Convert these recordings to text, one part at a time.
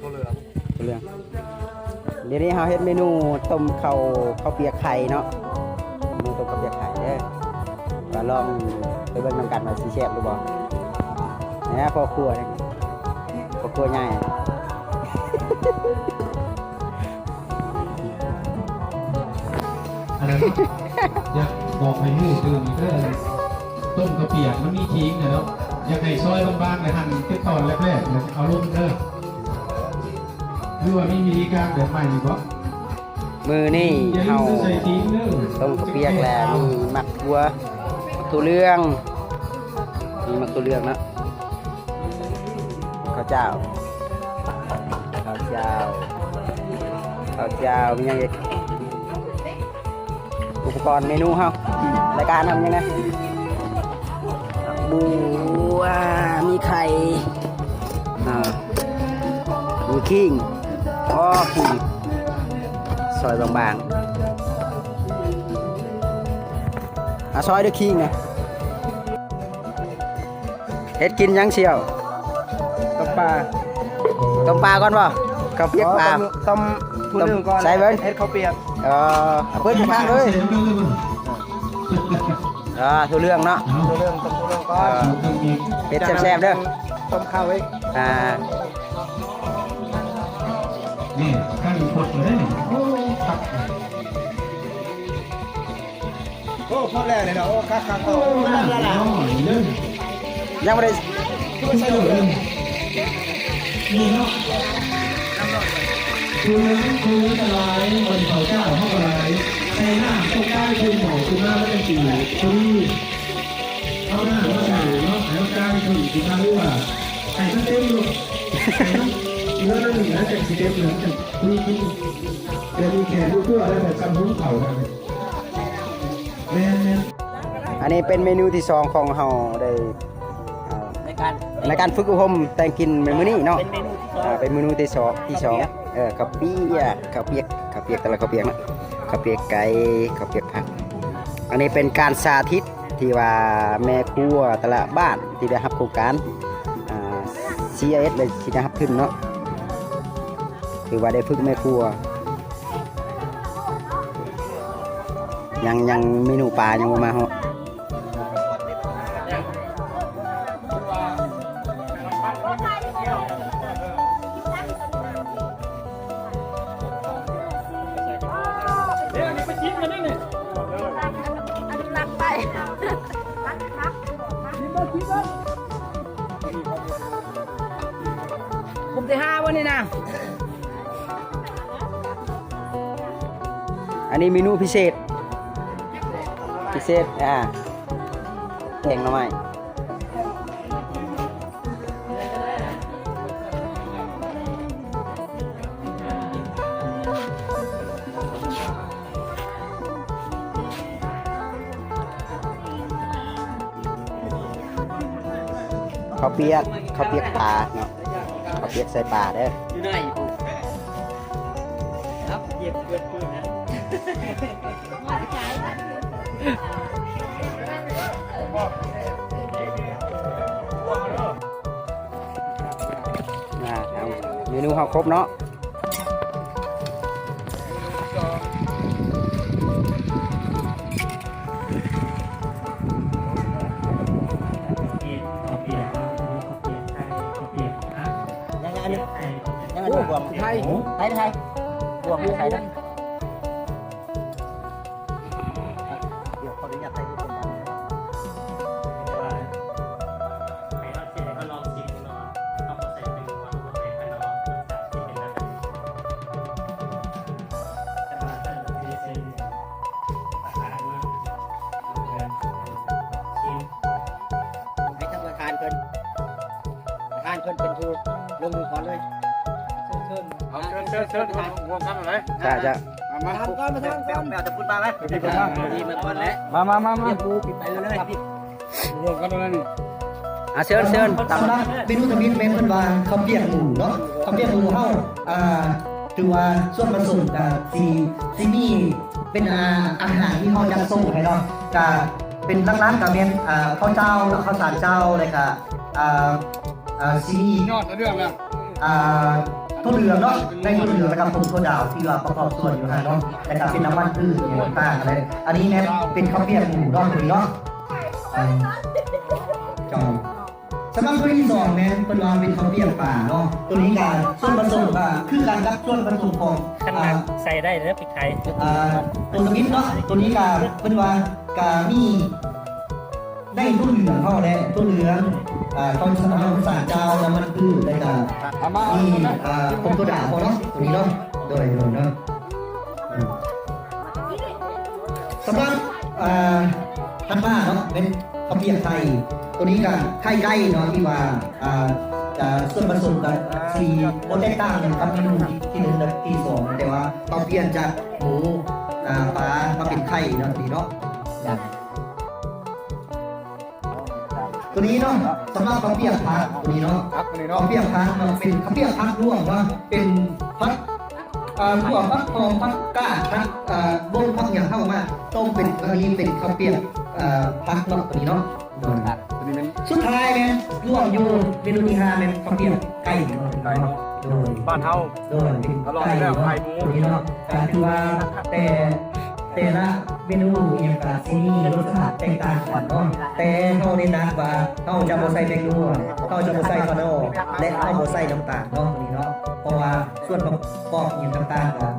ตัวเหลืองเดี๋ยวนี้เราเฮ็ดเมนูต้มข้าวเปียกไข่เนาะเมนูต้มข้าวเปียกไข่เด้อก็ลองไปเบิ่งนำกันว่าสิแซ่บหรือบ่เนี่ยพ่อครัวเนี่ยพ่อครัวใหญ่ อะไรอยากบอกให้หูตื่นก็ต้มกระเปียกมันมีทิ้งเนาะอยากให้ซอยบางๆเลยหั่นติดตอนแรกๆเลยเอาลงเด้อหรือว่าไม่มีการแบบใหม่ดีกว่า มือนี่เฮาต้มข้าวเปียกแล้วมีหมักถั่วตัวเรื่องมีหมักตัวเรื่องนะข้าวเจ้ามียังอีกอุปกรณ์เมนูเฮารายการทำยังไงบัวมีไข่มีขิงขิงซอยบางๆซอยด้วยขิงไงเฮ็ดกินยังเชียวต้มปลาก่อนป่ะข้าวเปียกปลาต้มก่อนใส่เบิ้ลเฮ็ดข้าวเปียกเพิ่มข้างเลยถั่วเรื่องเนาะถั่วเรื่องต้มถั่วเรื่องก่อนเฮ็ดแซ่บๆเด้อต้มข้าวไว้นี่ข้างพดเลยโอ้ครับโอ้พอแล้วเนี่ยเนาะโอ้คักๆโอ้ยังไม่ได้ใช่เลยนี่เนาะคือจะลายวันเผาเจ้าเข้าไปในหน้าตกได้คือหมอคือหน้าไม่เป็นสีคือเอาหน้าเอาใส่เนาะแล้วกลางคือคือหน้าด้วยไอ้เต้นอยู่เนื้อนั่นหนึ่งนะจากสีเต็มเหลืองจากนี่จะมีแขนดูตัวอะไรแบบกำหุ้มเข่ากันแม่อันนี้เป็นเมนูที่2ของเฮาได้ในการฝึกอบรมแต่งกินมื้อนี้เนาะเป็นเมนูที่2ข้าวเปียกแต่ละข้าวเปียกนะข้าวเปียกไก่ข้าวเปียกผักอันนี้เป็นการสาธิตที่ว่าแม่ครัวแต่ละบ้านที่ได้รับโครงการCIS เลยที่ได้รับขึ้นเนาะคือว่าได้ฝึกแม่ครัวยังเมนูปลายังบ่มาเหรอผมจะ5วันนี้นะอันนี้เมนูพิเศษแกงหน่อไม้ข้าวเปียกปลาเนาะข้าวเปียกใส่ปลาเด้ออยู่ไหนครับเหยียบเกินปืนนะเมนูเฮาครบเนาะบวงไทยบวงไทยนะเดี๋ยวขออนุญาตไทยทุกคนกันให้ทำประธานเพิ่นเป็นผู้ลงมือก่อนเลยเชิญวงทำอะไรจะมาทำก้อนมาจะพูดมาไหมดีมาก่อนแล้วมาปูปิดไปเลยรวมกันแล้วนี่เชิญตับเมนูทำเป็นเป็นว่าข้าวเปียกหมูเนาะข้าวเปียกหมูเฮาถือว่าส่วนผสมซีมีเป็นอาหารที่เฮาจัดส่งให้เนาะก็เป็นร้านกับเมนข้าวเจ้าข้าวสารเจ้าอะไรก็ซีมียอดเรื่องแล้ว ถั่วเหลืองเนาะในถั่วเหลืองแล้วก็ผงถั่วดาวที่ว่าประกอบส่วนอยู่นะเนาะแล้วก็เป็นน้ำมันพืชอย่างต่างๆอะไรอันนี้เนี่ยเป็นข้าวเปียกหมูเนาะตัวนี้เนาะจอมสำหรับตัวที่สองเนี่ยเป็นวางเป็นข้าวเปียกป่าเนาะตัวนี้การส่วนผสมก็คือการรับส่วนผสมของ ขนาดใส่ได้แล้วพริกไทย ตัวสมิธเนาะตัวนี้การเป็นว่ากามีได้ต้นเหลืองเข้าแล้วต้นเหลืองเขาสำหรับสารเจ้าน้ำมันพืชได้การมีผงตัวด่างพอเนาะตัวนี้เนาะโดยเนาะสำหรับทันบ้าเนาะเป็นข้าวเปียกไทยตัวนี้ก็ไข่ไก่เนาะที่ว่าจะส่วนผสมกับสีโมเดลต่างกับเมนูที่หนึ่งและที่สองแต่ว่าต้องเปลี่ยนจากหมูปลามาเป็นไข่เนาะตัวนี้เนาะตัวนี้เนาะสำหรับข้าวเปียกพักตัวนี้เนาะข้าวเปียกพักมันเป็นข้าวเปียกพักร่วมว่าเป็นพักหัวพักทองพักก้าพักบนพักอย่างเข้ามาต้มเป็นอันนี้เป็นข้าวเปียกพักเนาะตัวนี้เนาะสุดท้ายเนี่ยรวมอยู่เมนูที่5เป็นข้าวเปียกไก่เนาะโดยบ้านเฮาโดยอร่อยแล้วไข่หมูตัวนี้เนาะก็คือว่าแต่ละเมนูอย่างกับซีนี่รสชาติแตกต่างกันเนาะแต่เขาเน้นนะว่าเขาจะบ่ใส่แป้งนัวเขาจะบ่ใส่คาโน่และเขาบ่ใส่น้ำตาลเนาะตัวนี้เนาะเพราะว่าส่วนประกอบอย่างต่างๆกัน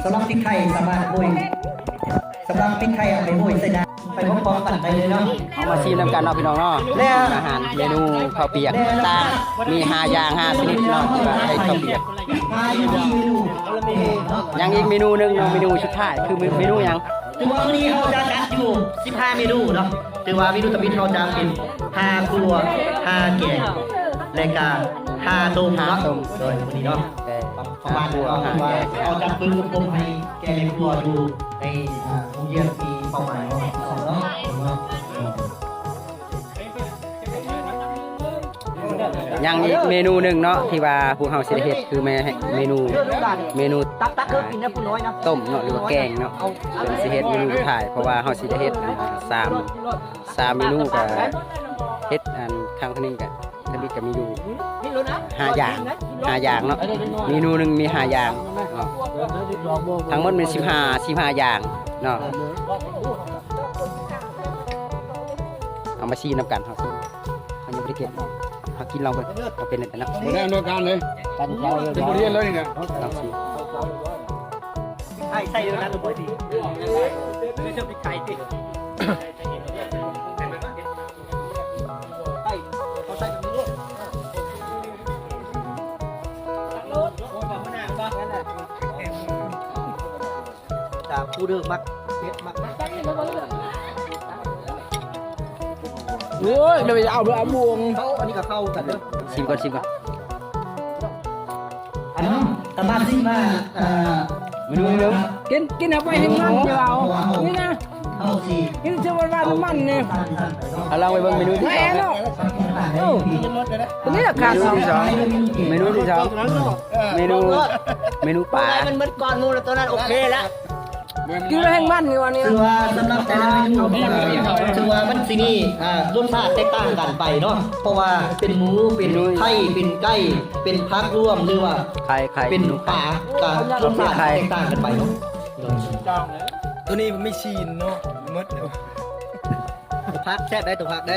สำหรับพริกไทยสามารถโรยสำหรับพริกไทยเอาไปโรยใส่ได้ไปพร้อมๆกันได้เลยเนาะ เอามาชิมนำกันเนาะพี่น้องเนาะอาหารเมนูข้าวเปียกต่างมี5อย่าง5ชนิดเนาะที่ว่าให้ข้าวเปียกยังอีกเมนูหนึงเนาะเมนูสุดท้ายคือเมนูหยัง ถือว่าวันนี้เราจะจัดอยู่15เมนูเนาะถือว่าเมนูตะบิดเราจะเป็น5ครัว5แกงและก็5ต้มเนาะโดยวันนี้เนาะประมาณว่าเอาจับปืนกลมให้แกงครัวอยู่ในโรงเรียนที่เป้าหมายของเราเนาะ ยังอีกเมนูหนึงเนาะที่ว่าพวกเฮาสิได้เฮ็ดคือเมนู ตักเพิ่มกินนะผู้น้อยนะ ต้มเนาะหรือว่าแกงเนาะเป็นสิเฮ็ดเมนูสุดท้ายเพราะว่าเฮาสิได้เฮ็ดสามเมนูก็เฮ็ดอันข้างนึงก็ทบิดก็มีอยู่5อย่างเนาะเมนูหนึงมี5อย่างเนาะทั้งหมดเป็น15อย่างเนาะเอามาชี้นำกันเฮาสิมันยังบ่ได้เก็บเฮากินลองเบิ่งเอาเป็นได้เนาะ บ่ได้ดำเนินการเลยเป็นบทเรียนเลยเนี่ย ลองสิ ใส่เลยนะตัวดี ไม่ชอบพริกไทยดิ เขาใส่แบบนี้ด้วยจากผู้เดิมมักเฮ็ดมัก โอ้ยเดี๋ยวจะเอาไปบวง เขาอันนี้ก็เข้ากันเด้อ ชิมก่อน อันนั้นสามารถที่มาเมนูเร็ว กินเอาไปให้มันเดี๋ยวเอานี่นะ เข้าสิ กินเชื่อว่าน้ำมันเนี่ย เอาลองไปเบิ่งเมนูที่ แม่ 2 เนาะตัวนี้ราคาสอง เมนูที่ 2เมนูปลา มันเหมือนก่อนมูแล้วตัวนั้นโอเคแล้ว กินแล้วแห้งมันอยู่วันนี้ ถือว่าสำหรับแต่ละเมนูถือว่ามันสินี่รสชาติแตกต่างกันไปเนาะเพราะว่าเป็นหมูเป็นไข่เป็นไก่เป็นพักร่วมหรือว่า ไข่ เป็นปลาก็รสชาติแตกต่างกันไปเนาะ ตัวนี้มันไม่ชีนเนาะมด พักแซ่บได้ตัวพักได้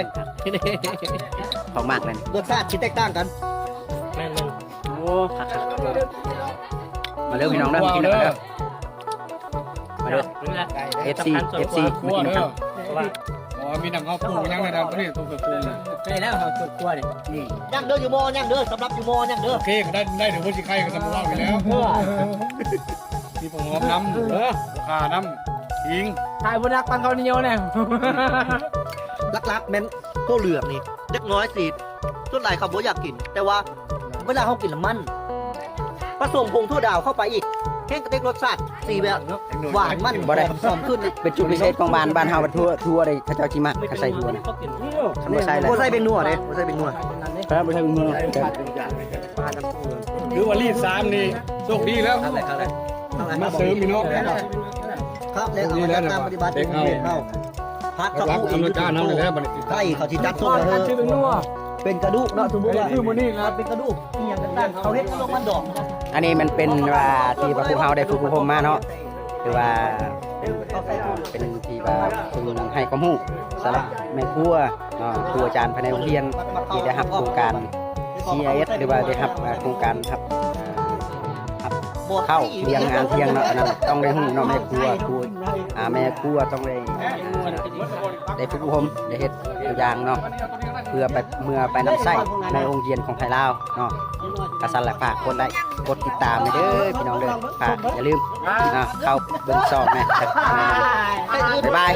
ของมากเลย รสชาติที่แตกต่างกัน โอ้มาเร็วพี่น้องเด้อมากินกันเด้อมาเด้อ FC มากินกัน อ๋อมีน้ำข้าวปูยังไงนะตัวนี้ตัวปู ใช่แล้วเขาจุดตัวดิ ย่างเด้ออยู่มอย่างเด้อสำหรับอยู่มอย่างเด้อ โอเคก็ได้เดี๋ยวว่าสิใครก็ทำเล่าไปแล้วมีผงหอมน้ำขาน้ำทิ้ง ถ่ายบนนักปันเขาเหนียวเนี่ย ลักๆแม่นตัวเหลืองนี่เล็กน้อยสิส่วนหลายเขาบ่อยากกิน แต่ว่าเวลาเขากินแล้วมันผสมผงถั่วดาวเข้าไปอีกแห้งกระเต็กรสชาติสีแบบหวานมันหอมขึ้น เป็นจุดพิเศษของบ้านเฮาทั่วเลยเขาเจ้าจิมักเขาใส่บัวนะเขาบ่ใส่เลย โบใส่เป็นนัวเลยโบใส่เป็นนัว ครับบ่ใส่บัว หรือว่ารีด3นี่โชคดีแล้วมาเสริมพี่น้อง ครับแล้วเอามาตามปฏิบัติของเรียนเข้า พัก รักอเมริกาน้ำเลยแล้วบัดนี้ ไก่เขาที่จักส่งเลยเป็นกระดูกเนาะสมมติว่าเป็นกระดูกที่ยังต่างเขาเฮ็ดลงมันดอก อันนี้มันเป็นว่าที่พวกเราได้ฝึกอบรมมาเนาะคือว่าเป็นที่ว่าฝึกให้ความรู้สำหรับแม่ครัวเนาะครูอาจารย์ภายในโรงเรียนที่ได้รับโครงการ CIS หรือว่าได้รับโครงการครับเข้าเลี้ยงงานเที่ยงเนาะอันนั้นต้องได้หูเนาะแม่ครัวแม่ครัวต้องได้ฝึกอบรมได้เฮ็ดตัวอย่างเนาะเพื่อไปเมื่อไปนำใช้ในโรงเรียนของไทยลาวเนาะกระสันและฝากกดติดตามเด้อพี่น้องเด้อฝากอย่าลืมเข้าเบิ่งซอกนะบ๊ายบาย